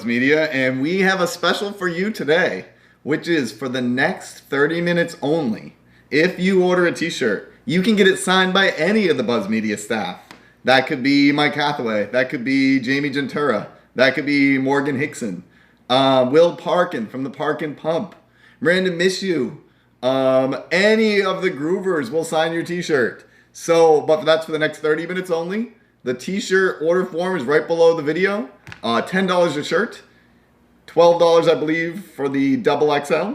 Media, and we have a special for you today, which is for the next 30 minutes only. If you order a t-shirt, you can get it signed by any of the Buzz Media staff. That could be Mike Hathaway, that could be Jamie Gentura, that could be Morgan Hickson, Will Parkin from the Parkin Pump, Miranda Mishu, any of the Groovers will sign your t-shirt. So, but that's for the next 30 minutes only. The t-shirt order form is right below the video. $10 a shirt, $12 I believe for the double XL.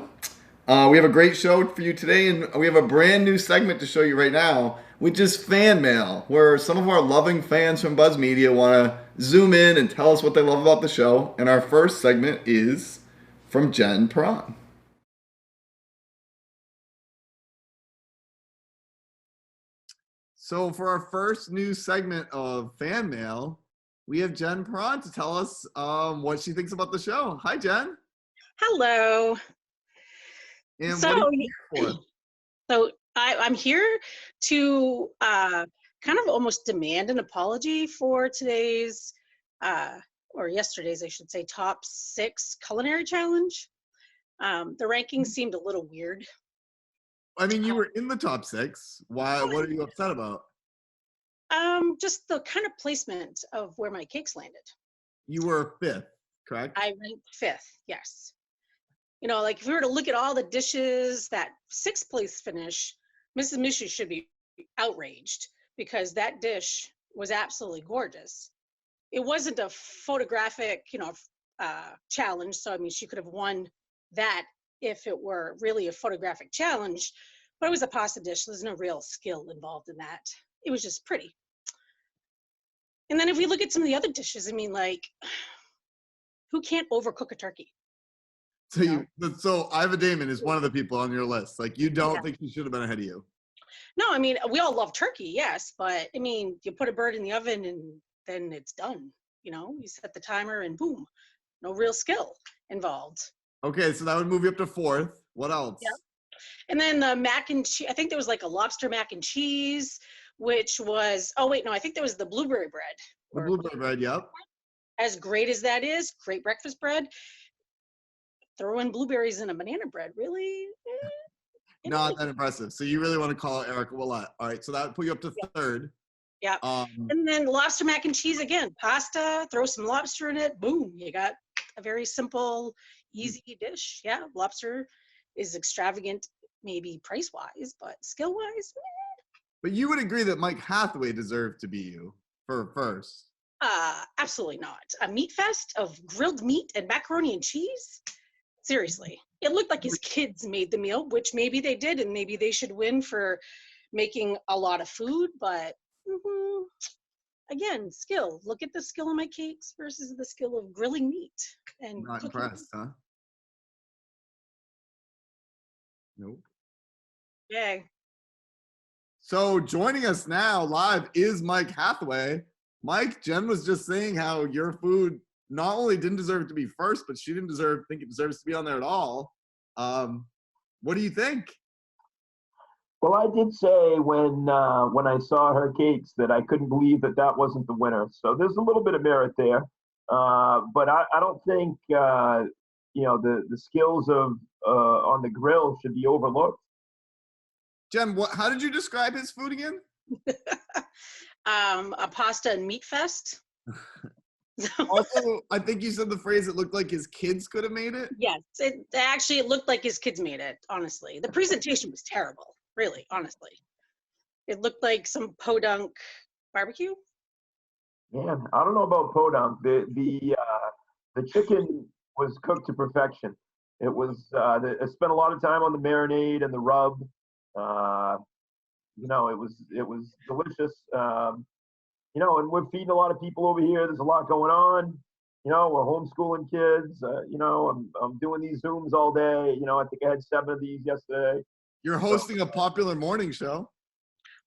We have a great show for you today, and we have a brand new segment to show you right now, which is fan mail, where some of our loving fans from Buzz Media want to zoom in and tell us what they love about the show. And our first segment is from Jen Perron. So for our first new segment of fan mail, we have Jen Perron to tell us what she thinks about the show. Hi, Jen. Hello. And So, what are you here for? so I'm here to kind of almost demand an apology for today's, or yesterday's, I should say, top 6 culinary challenge. The rankings seemed a little weird. I mean, you were in the top 6. Why? What are you upset about? Just the kind of placement of where my cakes landed. You were 5th, correct? I ranked 5th, yes. You know, like if we were to look at all the dishes, that 6th place finish, Mrs. Mishu should be outraged because that dish was absolutely gorgeous. It wasn't a photographic, challenge. So, I mean, she could have won that if it were really a photographic challenge, but it was a pasta dish. There's no real skill involved in that. It was just pretty. And then if we look at some of the other dishes, I mean, like, who can't overcook a turkey? So Iva Damon is one of the people on your list. Like, you don't Yeah. think she should have been ahead of you? No, I mean, we all love turkey, yes, but I mean, you put a bird in the oven and then it's done. You know, you set the timer and boom, no real skill involved. Okay, so that would move you up to 4th. What else? Yep. And then the mac and cheese, I think there was like a lobster mac and cheese, which was, oh wait, no, I think there was the blueberry bread. The blueberry bread, yep. As great as that is, great breakfast bread, throw in blueberries in a banana bread, really? Not that impressive. So you really want to call out Erica Willett. All right, so that would put you up to 3rd. Yeah. And then lobster mac and cheese again, pasta, throw some lobster in it, boom, you got a very simple, easy dish. Yeah, lobster is extravagant, maybe price-wise, but skill-wise, But you would agree that Mike Hathaway deserved to be you for first. absolutely not. A meat fest of grilled meat and macaroni and cheese? Seriously. It looked like his kids made the meal, which maybe they did, and maybe they should win for making a lot of food, but again, skill. Look at the skill of my cakes versus the skill of grilling meat and Not cooking. impressed, huh? Nope. Yay. So joining us now live is Mike Hathaway. Mike, Jen was just saying how your food not only didn't deserve to be first, but she didn't think it deserves to be on there at all. What do you think? Well, I did say when I saw her cakes that I couldn't believe that wasn't the winner. So there's a little bit of merit there, but I don't think the skills of on the grill should be overlooked. Jen, how did you describe his food again? A pasta and meat fest. Also, I think you said the phrase, it looked like his kids could have made it. Yes, it looked like his kids made it, honestly. The presentation was terrible, really, honestly. It looked like some podunk barbecue. Man, I don't know about podunk. The chicken was cooked to perfection. It was I spent a lot of time on the marinade and the rub. It was delicious. And we're feeding a lot of people over here. There's a lot going on. We're homeschooling kids. I'm doing these Zooms all day. I think I had 7 of these yesterday. You're hosting a popular morning show.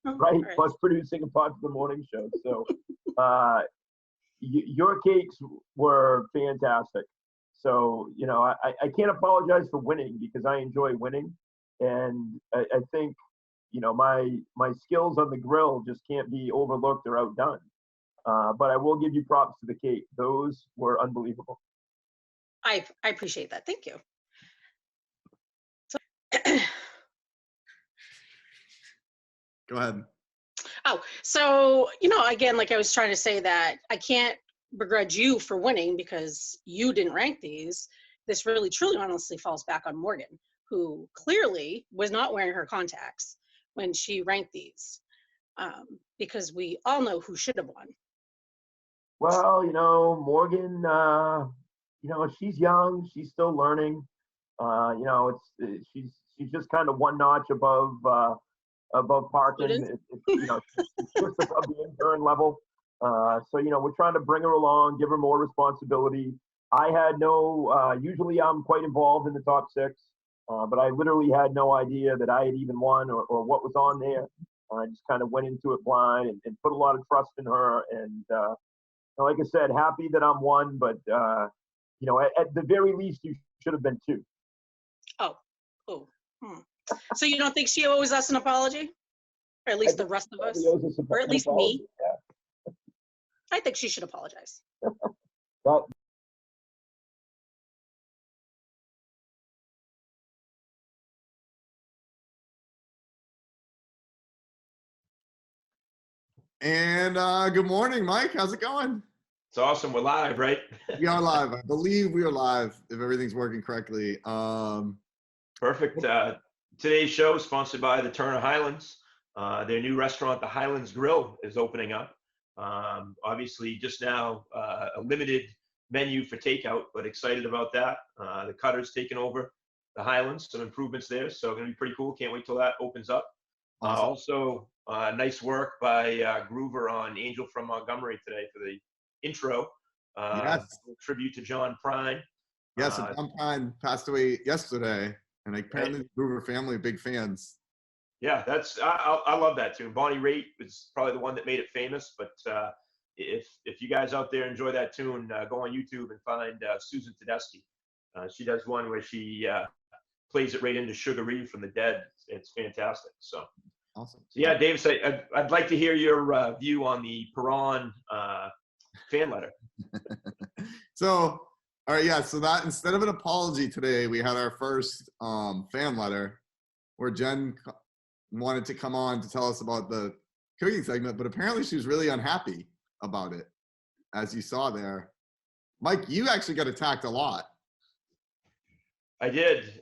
Right, plus producing a popular morning show. So your cakes were fantastic. So, I can't apologize for winning because I enjoy winning. And I think my skills on the grill just can't be overlooked or outdone. But I will give you props to the cake. Those were unbelievable. I appreciate that. Thank you. So, Go ahead. oh, so, again, like I was trying to say that I can't begrudge you for winning because you didn't rank these. This really, truly, honestly falls back on Morgan, who clearly was not wearing her contacts when she ranked these, because we all know who should have won. Well, Morgan, she's young, she's still learning. She's just kind of one notch above Parkin. It's just above the intern level. So we're trying to bring her along, give her more responsibility. I had usually I'm quite involved in the top six, but I literally had no idea that I had even won or what was on there. I just kind of went into it blind and put a lot of trust in her. And like I said, happy that I'm one, but at the very least, you should have been two. Oh. So you don't think she owes us an apology? Or at least the rest of us? Or at least me? Yeah. I think she should apologize. Well, And good morning, Mike. How's it going? It's awesome. We're live, right? We are live. I believe we are live if everything's working correctly. Perfect. Today's show is sponsored by the Turner Highlands. Their new restaurant, the Highlands Grill, is opening up. Obviously, just now, a limited menu for takeout, but excited about that. The Cutter's taking over the Highlands, some improvements there, so going to be pretty cool. Can't wait till that opens up. Awesome. Also, nice work by Gruber on Angel from Montgomery today for the intro. Yes. Tribute to John Prine. Yes, John Prine passed away yesterday, and apparently the Gruber family are big fans. Yeah, I love that tune. Bonnie Raitt is probably the one that made it famous, but if you guys out there enjoy that tune, go on YouTube and find Susan Tedeschi. She does one where she plays it right into Sugar Ree from the Dead. It's fantastic. So awesome. So yeah, Davis, I'd like to hear your view on the Perron fan letter. So, all right, yeah. So that instead of an apology today, we had our first fan letter where Jen wanted to come on to tell us about the cooking segment, but apparently she was really unhappy about it, as you saw there. Mike, you actually got attacked a lot. I did.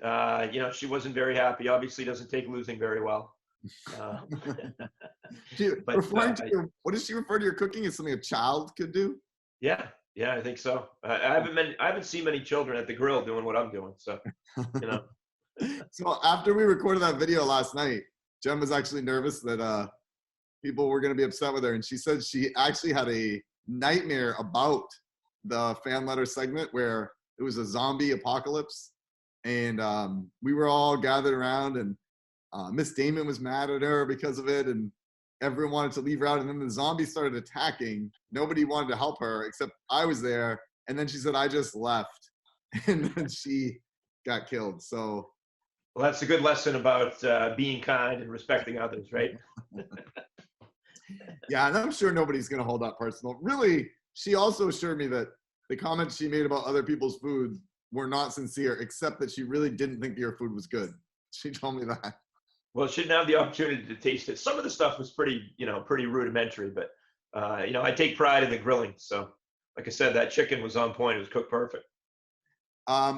She wasn't very happy. Obviously, doesn't take losing very well. What does she refer to your cooking as something a child could do? Yeah, I think so. I haven't seen many children at the grill doing what I'm doing. So, So after we recorded that video last night, Jen was actually nervous that people were going to be upset with her, and she said she actually had a nightmare about the fan letter segment where it was a zombie apocalypse, and we were all gathered around, and Miss Damon was mad at her because of it, and everyone wanted to leave her out, and then the zombies started attacking. Nobody wanted to help her except I was there, and then she said, I just left, and then she got killed. So, well, that's a good lesson about being kind and respecting others, right? Yeah, and I'm sure nobody's going to hold that personal. Really, she also assured me that the comments she made about other people's food were not sincere, except that she really didn't think your food was good. She told me that. Well, she didn't have the opportunity to taste it. Some of the stuff was pretty rudimentary, but I take pride in the grilling. So, like I said, that chicken was on point. It was cooked perfect.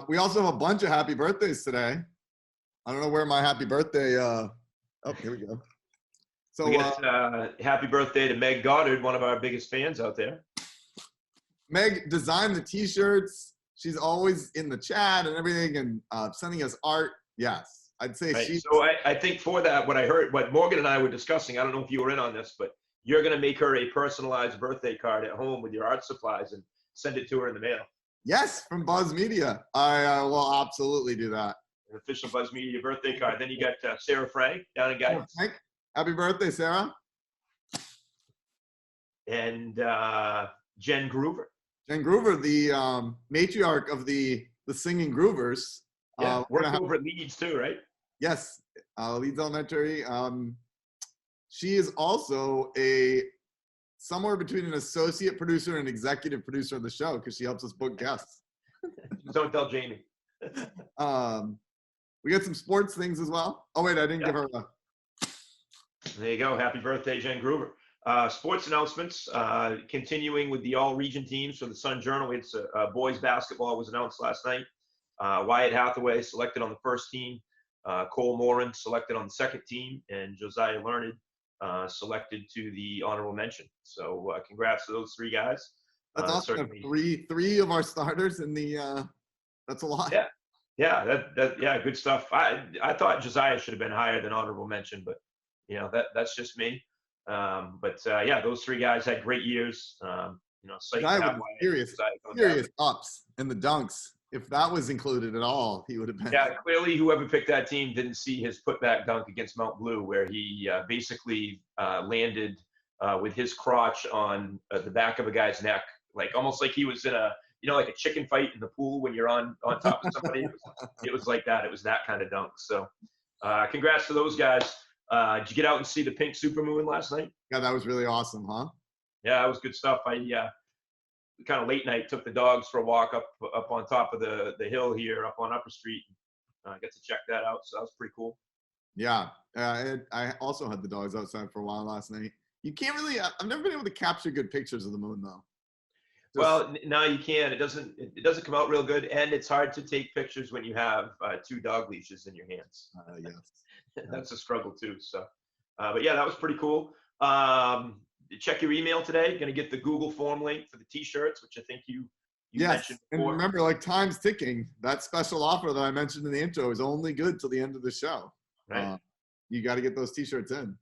We also have a bunch of happy birthdays today. I don't know where my happy birthday. Oh, here we go. So, we got happy birthday to Meg Goddard, one of our biggest fans out there. Meg designed the T-shirts. She's always in the chat and everything, and sending us art. Yes, I'd say right. she. So I think for that, what Morgan and I were discussing, I don't know if you were in on this, but you're going to make her a personalized birthday card at home with your art supplies and send it to her in the mail. Yes, from Buzz Media. I will absolutely do that. An official Buzz Media birthday card. Then you got Sarah Frank down in Guidance. Frank, happy birthday, Sarah. And Jen Gruber. Jen Gruber, the matriarch of the singing Groovers. Yeah, worked over at Leeds too, right? Yes, Leeds Elementary. She is also somewhere between an associate producer and executive producer of the show because she helps us book guests. Don't tell Jamie. We got some sports things as well. Oh wait, I didn't give her a. There you go. Happy birthday, Jen Gruber. Sports announcements, continuing with the all-region teams for the Sun Journal. It's boys basketball was announced last night. Wyatt Hathaway selected on the first team. Cole Morin selected on the second team. And Josiah Learned selected to the honorable mention. So congrats to those three guys. That's awesome. Three of our starters in the. That's a lot. Yeah. Yeah, good stuff. I thought Josiah should have been higher than honorable mention, but that's just me. Yeah, those three guys had great years. Josiah was serious ups in the dunks. If that was included at all, he would have been. Yeah, clearly whoever picked that team didn't see his putback dunk against Mount Blue, where he basically landed with his crotch on the back of a guy's neck, like almost like he was in a like a chicken fight in the pool when you're on top of somebody. It was like that. It was that kind of dunk. So congrats to those guys. Did you get out and see the pink supermoon last night? Yeah, that was really awesome, huh? Yeah, that was good stuff. I kind of late night took the dogs for a walk up on top of the hill here up on Upper Street. I got to check that out. So that was pretty cool. Yeah. I also had the dogs outside for a while last night. You can't really, I've never been able to capture good pictures of the moon though. Well, now you can. It doesn't come out real good, and it's hard to take pictures when you have two dog leashes in your hands. Yes, that's a struggle too. So, but yeah, that was pretty cool. Check your email today. You're gonna get the Google form link for the T-shirts, which I think you mentioned before. And remember, like time's ticking. That special offer that I mentioned in the intro is only good till the end of the show. Right. You got to get those T-shirts in.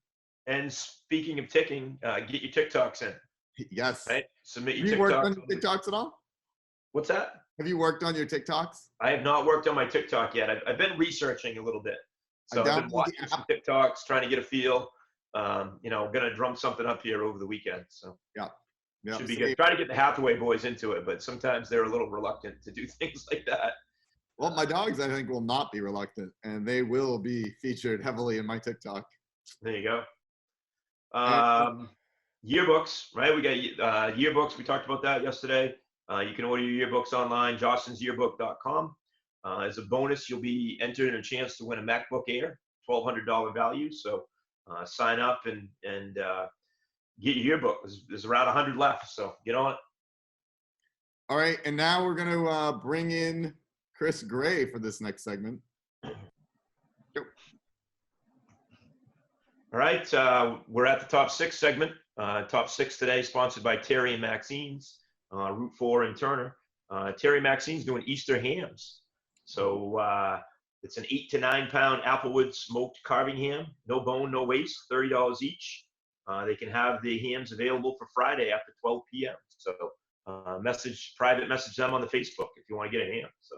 And speaking of ticking, get your TikToks in. Yes. Right? Submit your TikToks. Have you worked on your TikToks at all? What's that? Have you worked on your TikToks? I have not worked on my TikTok yet. I've been researching a little bit. So I've been watching some TikToks, trying to get a feel. I'm going to drum something up here over the weekend. So yeah. Should be good. Try to get the Hathaway boys into it, but sometimes they're a little reluctant to do things like that. Well, my dogs, I think, will not be reluctant, and they will be featured heavily in my TikTok. There you go. Yearbooks, right? We got yearbooks. We talked about that yesterday. You can order your yearbooks online, jostensyearbook.com. As a bonus, you'll be entered in a chance to win a MacBook Air, $1,200 value. So sign up and get your yearbook. There's around 100 left, so get on it. All right, and now we're going to bring in Chris Gray for this next segment. Go. All right, we're at the top 6 segment. Top 6 today, sponsored by Terry and Maxine's, Route 4 in Turner. Terry Maxine's doing Easter hams. So it's an 8 to 9 pound Applewood smoked carving ham, no bone, no waste, $30 each. They can have the hams available for Friday after 12 p.m. So private message them on the Facebook if you want to get a ham. So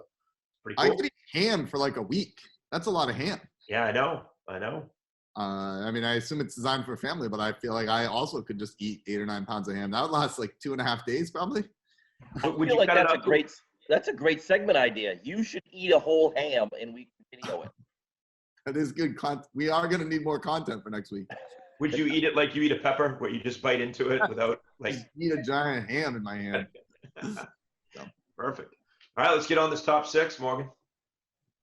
pretty cool. I could eat ham for like a week. That's a lot of ham. Yeah, I know. I mean, I assume it's designed for a family, but I feel like I also could just eat 8 or 9 pounds of ham. That would last like 2.5 days, probably. I feel like that's a great segment idea. You should eat a whole ham, and we can video it. That is good content. We are going to need more content for next week. Would you eat it like you eat a pepper, where you just bite into it without like? Just eat a giant ham in my hand. So. Perfect. All right, let's get on this top 6, Morgan.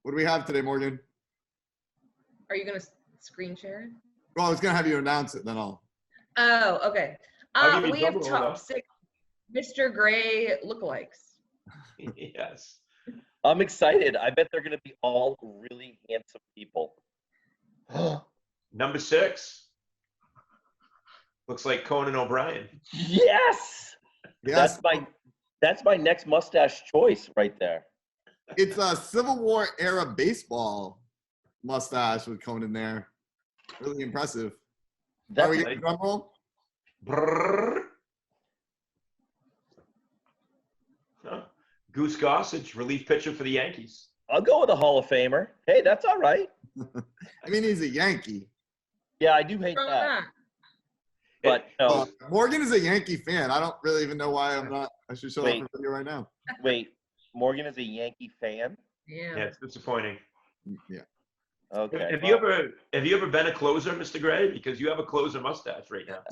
What do we have today, Morgan? Are you going to screen share? Well, I was going to have you announce it, then I'll. Oh, okay. We have top 6 Mr. Gray lookalikes. Yes. I'm excited. I bet they're going to be all really handsome people. Number 6. Looks like Conan O'Brien. Yes. That's my next mustache choice right there. It's a Civil War era baseball mustache with Conan there. Really impressive. Are we getting drum roll? Goose Gossage, relief pitcher for the Yankees. I'll go with a Hall of Famer. Hey, that's all right. I mean, he's a Yankee. Yeah, I do hate that. But no. Morgan is a Yankee fan. I don't really even know why I'm not. I should show up for video right now. Wait, Morgan is a Yankee fan? Yeah. Yeah, it's disappointing. Yeah. Okay. Have you ever been a closer, Mr. Gray? Because you have a closer mustache right now.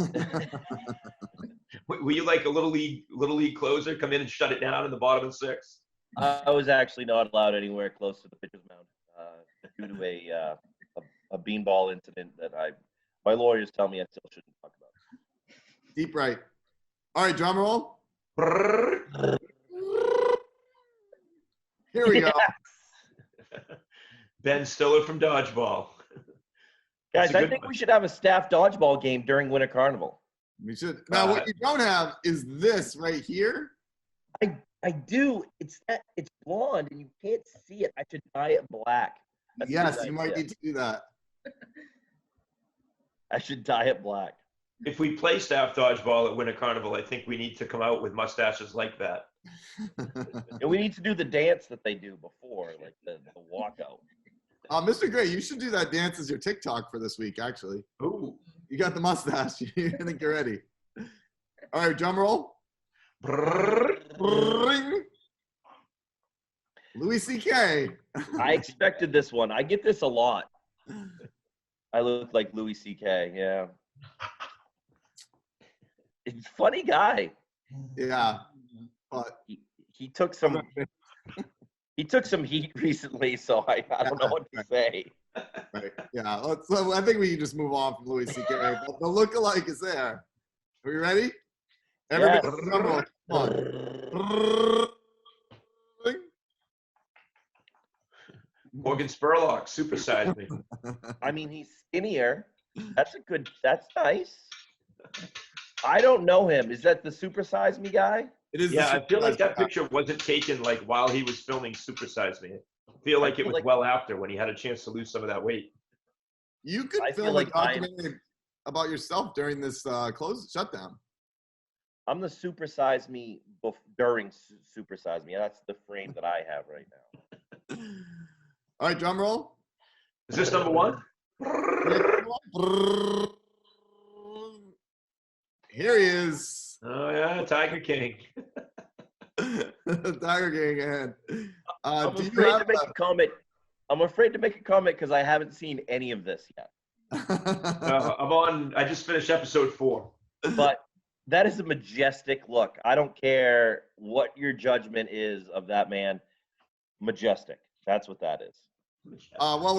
Were you like a little league closer? Come in and shut it down in the bottom of the 6th? I was actually not allowed anywhere close to the pitcher's mound due to a beanball incident that my lawyers tell me I still shouldn't talk about. Deep right. All right, drum roll. Here we go. Ben Stiller from Dodgeball. Guys, I think we should have a staff dodgeball game during Winter Carnival. We should. Now, what you don't have is this right here. I do. It's blonde and you can't see it. I should dye it black. Yes, you might need to do that. I should dye it black. If we play staff dodgeball at Winter Carnival, I think we need to come out with mustaches like that. And we need to do the dance that they do before, like the walkout. Mr. Gray, you should do that dance as your TikTok for this week, actually. Ooh. You got the mustache. I think you're ready. All right, drum roll. Ring. Louis C.K. I expected this one. I get this a lot. I look like Louis C.K., yeah. It's a funny guy. Yeah. But he took some heat recently, so I don't know what to say. Right. Yeah. I think we can just move on from Louis C.K. But the look-alike is there. Are we ready? Everybody, drum roll. Come on. Morgan Spurlock, supersize me. I mean, he's skinnier. That's nice. I don't know him. Is that the supersize me guy? It is. Yeah, I feel like that picture wasn't taken like while he was filming Supersize Me. I feel like it was well after when he had a chance to lose some of that weight. You could film a documentary about yourself during this shutdown. I'm the supersize me during supersize me. That's the frame that I have right now. All right, drum roll. Is this number one? Here he is. Oh yeah, Tiger King. Tiger King ahead. I'm afraid to make a comment. I'm afraid to make a comment because I haven't seen any of this yet. I just finished episode 4. But that is a majestic look. I don't care what your judgment is of that man. Majestic. That's what that is. Well,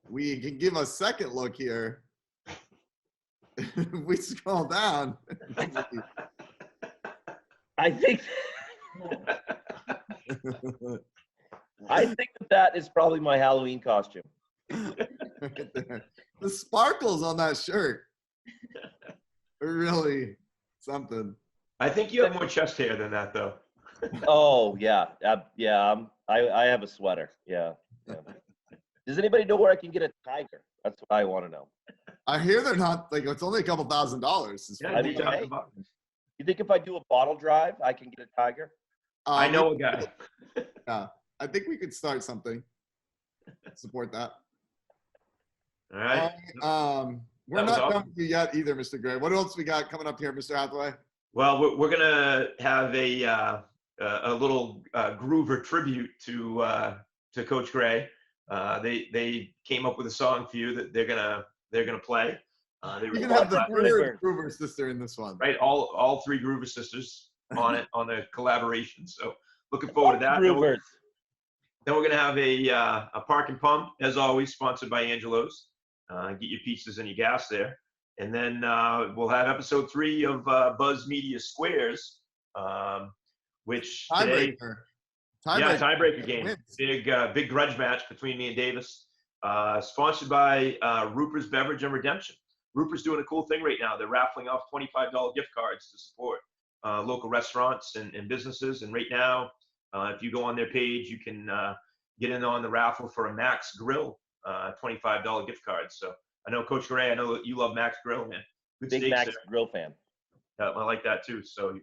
we can give a second look here. We scroll down. I think that is probably my Halloween costume. Right there. The sparkles on that shirt are really something. I think you have more chest hair than that, though. Oh yeah, I have a sweater. Yeah. Does anybody know where I can get a tiger? That's what I want to know. I hear they're not like it's only $2,000. Yeah, you think if I do a bottle drive, I can get a tiger? I know a guy. Yeah, I think we could start something. Support that. All right. We're not done with you yet either, Mr. Gray. What else we got coming up here, Mr. Hathaway? Well, we're gonna have a little Gruber tribute to Coach Gray. They came up with a song for you that they're gonna play. You're gonna have the third Gruber sister in this one, right? All 3 Gruber sisters on it on the collaboration. So looking forward to that. Then we're gonna have a Park and Pump, as always, sponsored by Angelo's. Get your pizzas and your gas there. And then we'll have episode 3 of Buzz Media Squares, which today, tiebreaker game. Big grudge match between me and Davis. Sponsored by Ruper's Beverage and Redemption. Ruper's doing a cool thing right now. They're raffling off $25 gift cards to support local restaurants and businesses. And right now, if you go on their page, you can get in on the raffle for a Max Grill $25 gift card. So I know Coach Gray, I know you love Max Grill, man. Good big Max Grill fan. I like that too. So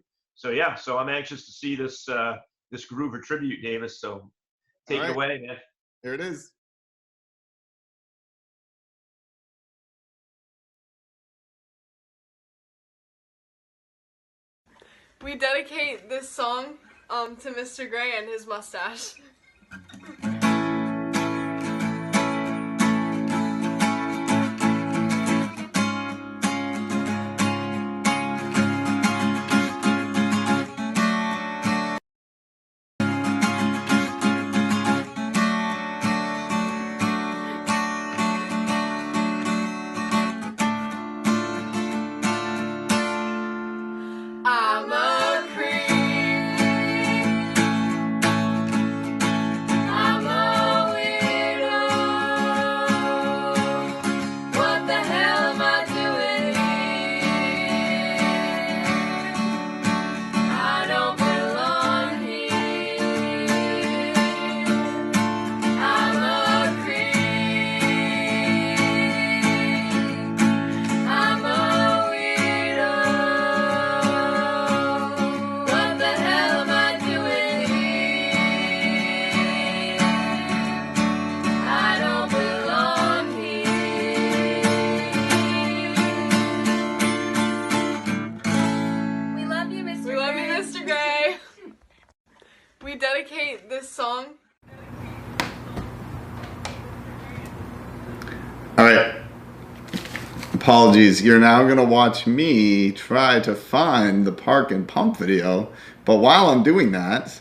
I'm anxious to see this this Gruber tribute, Davis. So take it away, man. There it is. We dedicate this song to Mr. Gray and his mustache. All right. Apologies. You're now going to watch me try to find the park and pump video. But while I'm doing that,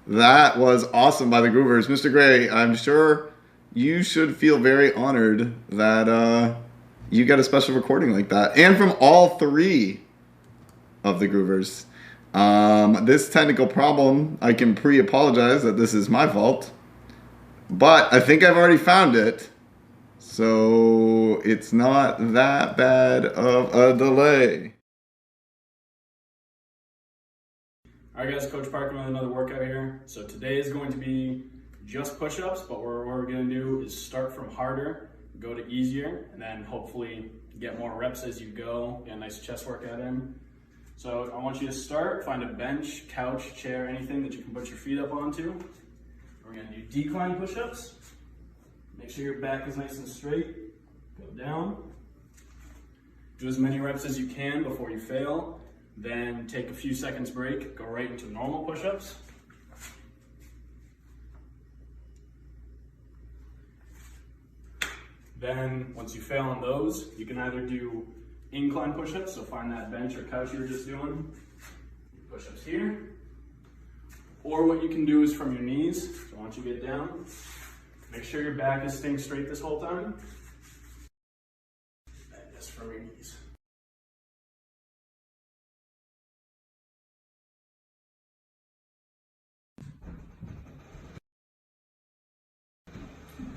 that was awesome by the Grubers. Mr. Gray, I'm sure you should feel very honored that you got a special recording like that. And from all three of the Grubers. This technical problem, I can pre-apologize that this is my fault. But I think I've already found it. So it's not that bad of a delay. All right, guys, Coach Parker with another workout here. So today is going to be just push-ups, but what we're going to do is start from harder, go to easier, and then hopefully get more reps as you go, get a nice chest workout in. So I want you to start, find a bench, couch, chair, anything that you can put your feet up onto. We're going to do decline push-ups. Make sure your back is nice and straight. Go down. Do as many reps as you can before you fail. Then take a few seconds break. Go right into normal push-ups. Then once you fail on those, you can either do incline push-ups, so find that bench or couch you were just doing. Push-ups here. Or what you can do is from your knees. So once you get down, make sure your back is staying straight this whole time. And just from your knees.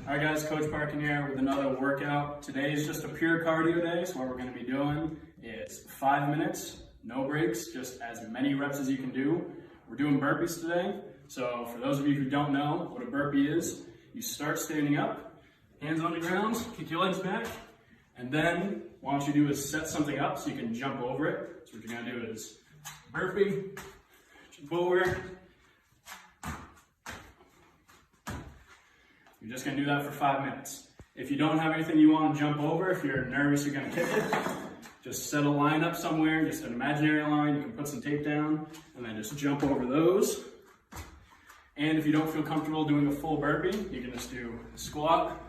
All right, guys, Coach Parkin here with another workout. Today is just a pure cardio day, so what we're going to be doing is 5 minutes, no breaks, just as many reps as you can do. We're doing burpees today, so for those of you who don't know what a burpee is, you start standing up, hands on the ground, kick your legs back, and then what you do is set something up so you can jump over it. So what you're going to do is burpee, jump over. You're just going to do that for 5 minutes. If you don't have anything you want to jump over, if you're nervous you're going to kick it, just set a line up somewhere, just an imaginary line. You can put some tape down and then just jump over those. And if you don't feel comfortable doing a full burpee, you can just do a squat.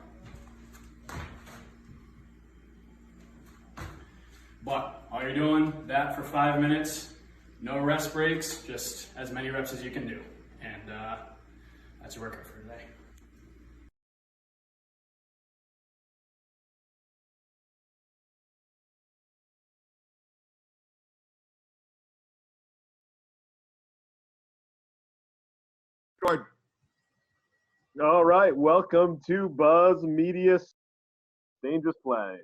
But all you're doing, that for 5 minutes, no rest breaks, just as many reps as you can do. And that's your workout for today. All right, welcome to Buzz Media Dangerous Play.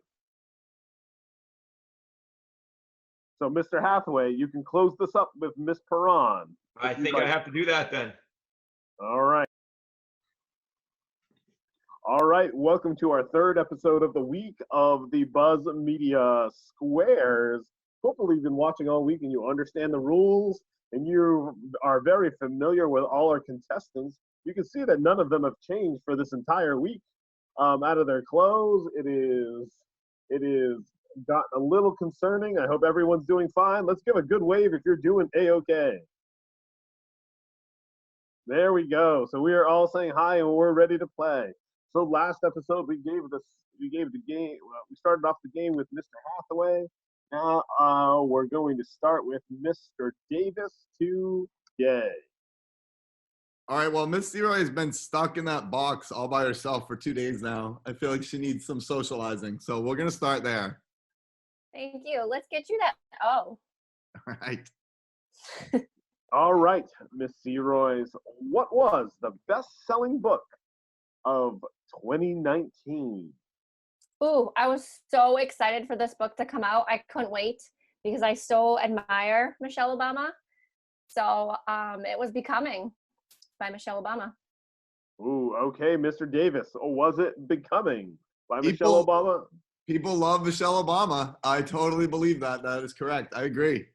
So, Mr. Hathaway, you can close this up with Miss Perron. I think I have to do that then. All right. All right, welcome to our third episode of the week of the Buzz Media Squares. Hopefully you've been watching all week and you understand the rules and you are very familiar with all our contestants. You can see that none of them have changed for this entire week. Out of their clothes, it is gotten a little concerning. I hope everyone's doing fine. Let's give a good wave if you're doing A-okay. There we go. So we are all saying hi and we're ready to play. So last episode we gave the game. We started off the game with Mr. Hathaway. Now we're going to start with Mr. Davis today. All right, well, Miss Leroy has been stuck in that box all by herself for 2 days now. I feel like she needs some socializing, so we're going to start there. Thank you. Let's get you that. Oh. All right. All right, Miss Leroy's, what was the best-selling book of 2019? Ooh, I was so excited for this book to come out. I couldn't wait because I so admire Michelle Obama. So it was Becoming by Michelle Obama. Ooh, okay, Mr. Davis. Was it Becoming by Michelle Obama? People love Michelle Obama. I totally believe that. That is correct. I agree.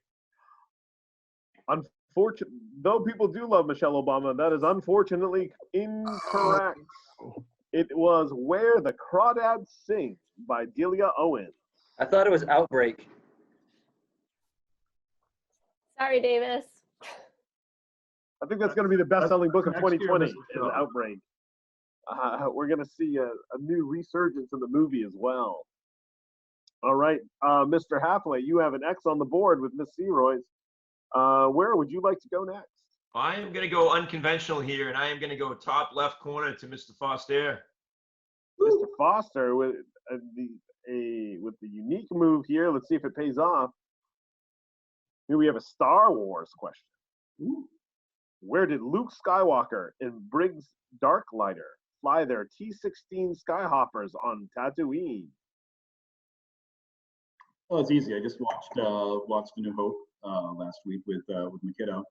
Unfortunately, though people do love Michelle Obama, that is unfortunately incorrect. Oh. It was Where the Crawdads Sing by Delia Owens. I thought it was Outbreak. Sorry, Davis. I think that's going to be the best-selling book of 2020 is Outbreak. We're going to see a new resurgence in the movie as well. All right, Mr. Hathaway, you have an X on the board with Miss Searoy's. Where would you like to go next? I am going to go unconventional here, and I am going to go top left corner to Mr. Foster. Mr. Foster with with the unique move here. Let's see if it pays off. Here we have a Star Wars question. Ooh. Where did Luke Skywalker and Briggs Darklighter fly their T-16 Skyhoppers on Tatooine? Oh, it's easy. I just watched A New Hope last week with my kiddo.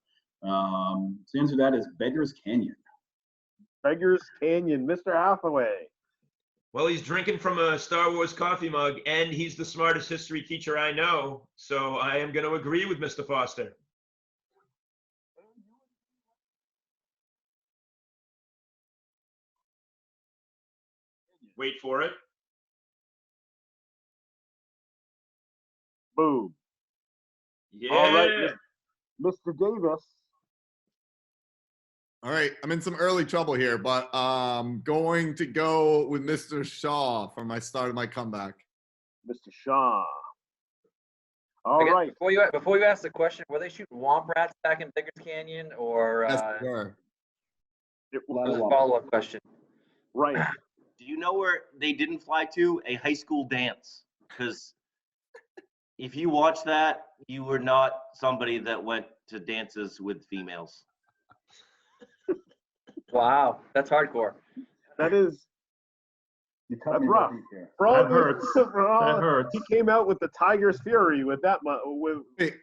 So the answer to that is Beggar's Canyon. Beggar's Canyon, Mr. Hathaway. Well, he's drinking from a Star Wars coffee mug, and he's the smartest history teacher I know. So I am going to agree with Mr. Foster. Wait for it. Boom. Yeah. All right, Mr. Davis. All right, I'm in some early trouble here, but going to go with Mr. Shaw for my start of my comeback. Mr. Shaw. All right. Before you ask the question, were they shooting womp rats back in Beggar's Canyon, or Yes, they were. It was a follow-up question? Right. Do you know where they didn't fly to? A high school dance. Because if you watch that, you were not somebody that went to dances with females. Wow, that's hardcore. That's rough. That hurts. That hurts. He came out with the Tiger's Fury with that. Wait,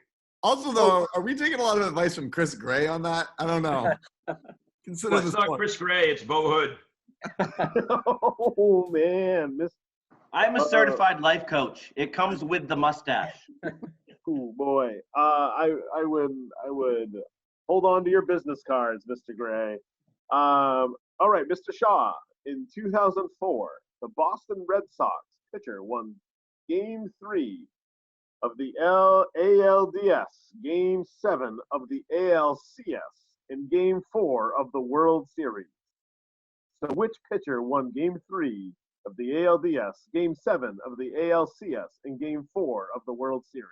also, though, are we taking a lot of advice from Chris Gray on that? I don't know. Consider Well, this it's not one. Chris Gray, it's Bo Hood. Oh man, I'm a certified life coach. It comes with the mustache. Oh boy, I would hold on to your business cards, Mr. Gray. All right, Mr. Shaw. In 2004, the Boston Red Sox pitcher won Game 3 of the ALDS, Game 7 of the ALCS, and Game 4 of the World Series. So which pitcher won Game 3 of the ALDS, Game 7 of the ALCS, and Game 4 of the World Series?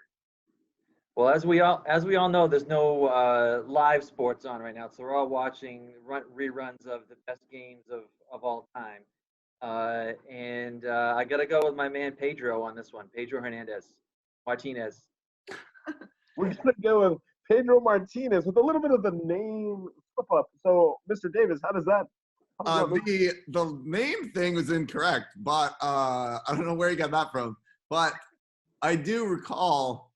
Well, as we all know, there's no live sports on right now, so we're all watching reruns of the best games of all time. And I got to go with my man Pedro on this one, Pedro Martinez. We're going to go with Pedro Martinez with a little bit of the name flip up. So, Mr. Davis, how does that? The name thing was incorrect, but I don't know where you got that from. But I do recall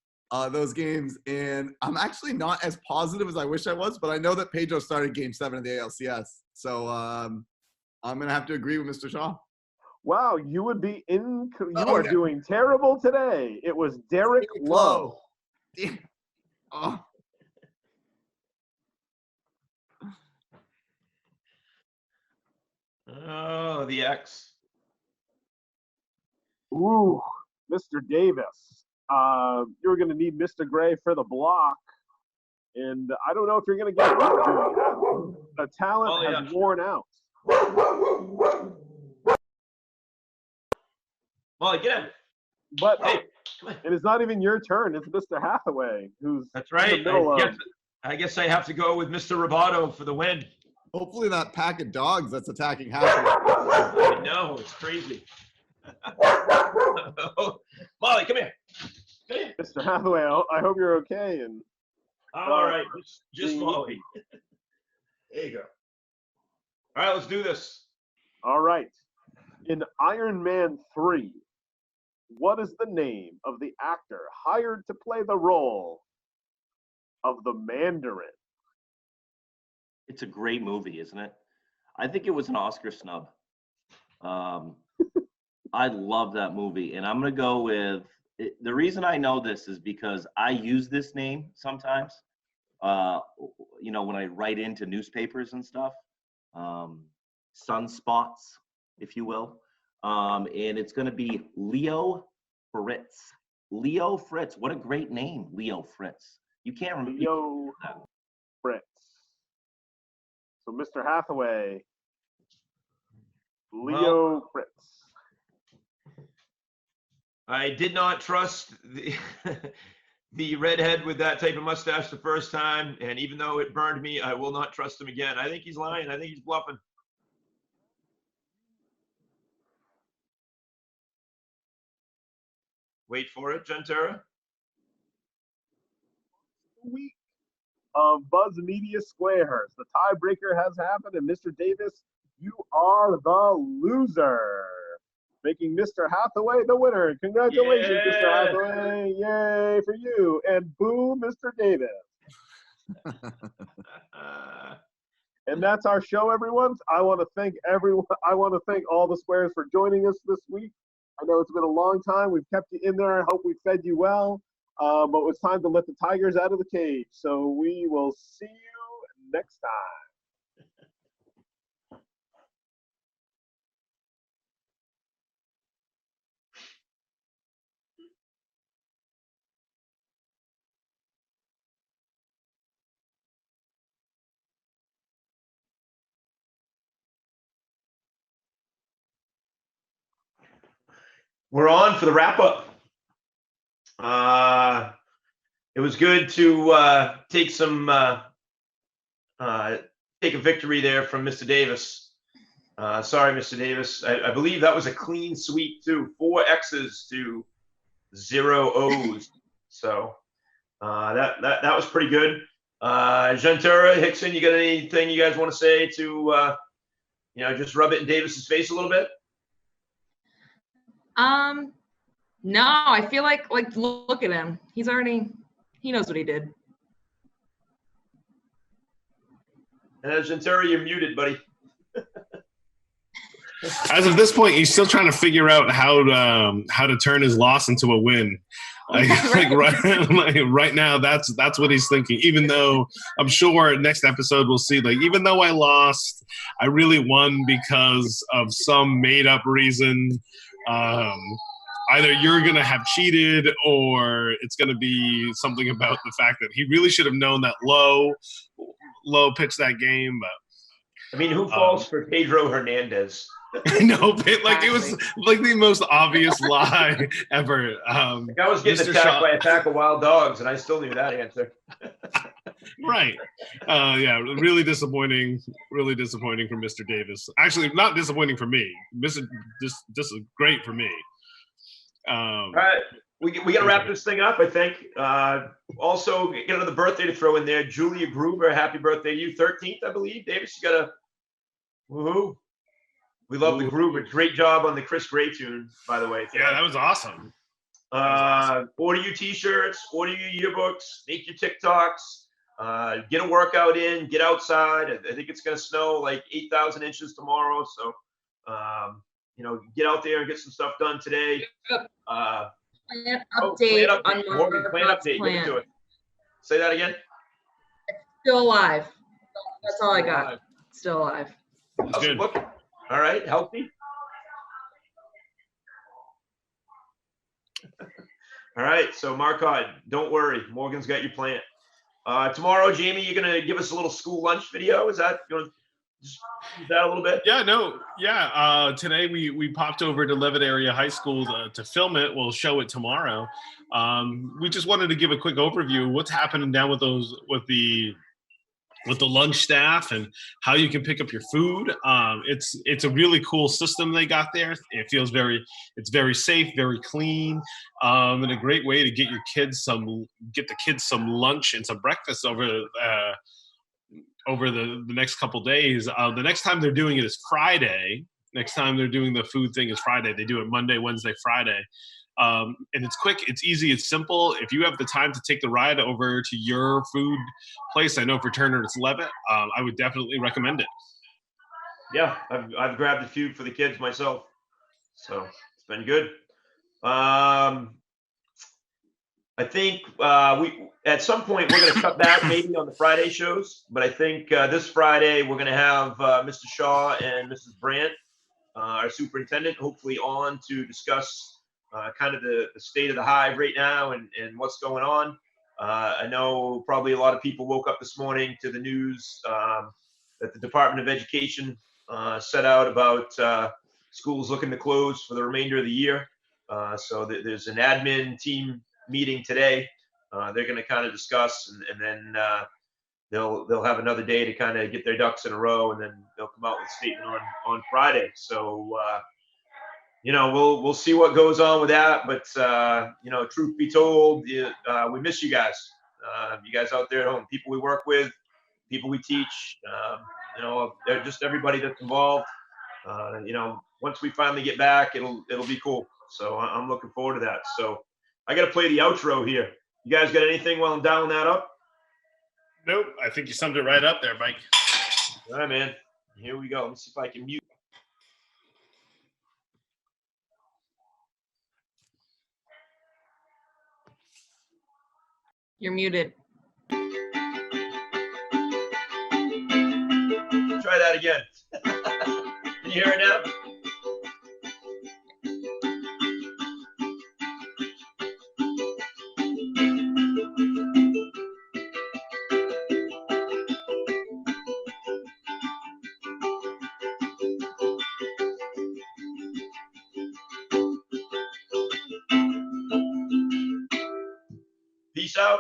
those games, and I'm actually not as positive as I wish I was, but I know that Pedro started Game 7 of the ALCS. So I'm going to have to agree with Mr. Shaw. Wow, you would be you are doing terrible today. It was Derek Lowe. Oh. Oh, the X. Ooh, Mr. Davis. You're going to need Mr. Gray for the block. And I don't know if you're going to get it. The talent has worn out. Molly, get him. But it is not even your turn. It's Mr. Hathaway who's That's right. in the middle I guess I have to go with Mr. Roboto for the win. Hopefully that pack of dogs that's attacking Hathaway. I know, it's crazy. Molly, come here. Mr. Hathaway, I hope you're okay. And I'm all right. Just Molly. There you go. All right, let's do this. All right. In Iron Man 3, what is the name of the actor hired to play the role of the Mandarin? It's a great movie, isn't it? I think it was an Oscar snub. I love that movie, and I'm going to go with the reason I know this is because I use this name sometimes. When I write into newspapers and stuff, sunspots, if you will, and it's going to be Leo Fritz. Leo Fritz, what a great name, Leo Fritz. You can't remember Leo Fritz. So, Mr. Hathaway, Leo Fritz. I did not trust the the redhead with that type of mustache the first time, and even though it burned me, I will not trust him again. I think he's lying. I think he's bluffing. Wait for it, Gentera. Week of Buzz Media Squares. The tiebreaker has happened, and Mr. Davis, you are the loser, making Mr. Hathaway the winner. Congratulations, Yeah. Mr. Hathaway. Yay for you. And boo, Mr. Davis. And that's our show, everyone. I want to thank everyone. I want to thank all the squares for joining us this week. I know it's been a long time. We've kept you in there. I hope we fed you well. But it's time to let the tigers out of the cage. So we will see you next time. We're on for the wrap up. It was good to take a victory there from Mr. Davis. Sorry, Mr. Davis. I believe that was a clean sweep too. 4 X's to 0 O's. So that was pretty good. Gentera, Hickson, you got anything you guys want to say to just rub it in Davis's face a little bit? No, I feel like look at him. He knows what he did. And Gentera, you're muted, buddy. As of this point, he's still trying to figure out how to turn his loss into a win. Right now, that's what he's thinking. Even though I'm sure next episode we'll see, even though I lost, I really won because of some made up reason. Either you're going to have cheated or it's going to be something about the fact that he really should have known that low pitch that game. But I mean, who falls for Pedro Hernandez? No, it was the most obvious lie ever. I was getting attacked by a pack of wild dogs, and I still knew that answer. Right. Yeah, really disappointing from Mr. Davis. Actually, not disappointing for me. This is great for me. All right, we got to wrap this thing up, I think. Also, get another birthday to throw in there. Julia Gruber, happy birthday to you. 13th, I believe. Davis, you got a woohoo. We love the Gruber. Great job on the Chris Gray tune, by the way. Yeah, that was awesome. Order your T-shirts, order your yearbooks, make your TikToks, get a workout in, get outside. I think it's going to snow 8,000 inches tomorrow. So, get out there and get some stuff done today. Plan update on Morgan, plan update. Give it to it. Say that again. Still alive. That's all I got. Still alive. How's it looking? All right, healthy. All right, so Marcotte, don't worry. Morgan's got your plant. Tomorrow, Jamie, you're going to give us a little school lunch video. Is that going to just use that a little bit? Yeah, no. Yeah, today we popped over to Levitt Area High School to film it. We'll show it tomorrow. We just wanted to give a quick overview of what's happening down with the lunch staff and how you can pick up your food. It's a really cool system they got there. It feels it's very safe, very clean, and a great way to get the kids some lunch and some breakfast over the next couple days. The next time they're doing it is Friday. Next time they're doing the food thing is Friday. They do it Monday, Wednesday, Friday. And it's quick, it's easy, it's simple. If you have the time to take the ride over to your food place, I know for Turner it's Levitt, I would definitely recommend it. Yeah, I've grabbed a few for the kids myself, so it's been good. I think we at some point we're going to cut back maybe on the Friday shows, but I think this Friday we're going to have Mr. Shaw and Mrs. Brandt, our superintendent, hopefully on to discuss kind of the state of the hive right now and what's going on. I know probably a lot of people woke up this morning to the news that the Department of Education set out about schools looking to close for the remainder of the year. So there's an admin team meeting today. They're going to kind of discuss, and then they'll have another day to kind of get their ducks in a row, and then they'll come out with a statement on Friday. So we'll see what goes on with that. But truth be told, we miss you guys. You guys out there at home, people we work with, people we teach, just everybody that's involved. Once we finally get back, it'll be cool. So I'm looking forward to that. So I got to play the outro here. You guys got anything while I'm dialing that up? Nope. I think you summed it right up there, Mike. All right, man. Here we go. Let me see if I can mute. You're muted. Try that again. Can you hear it now? Peace out.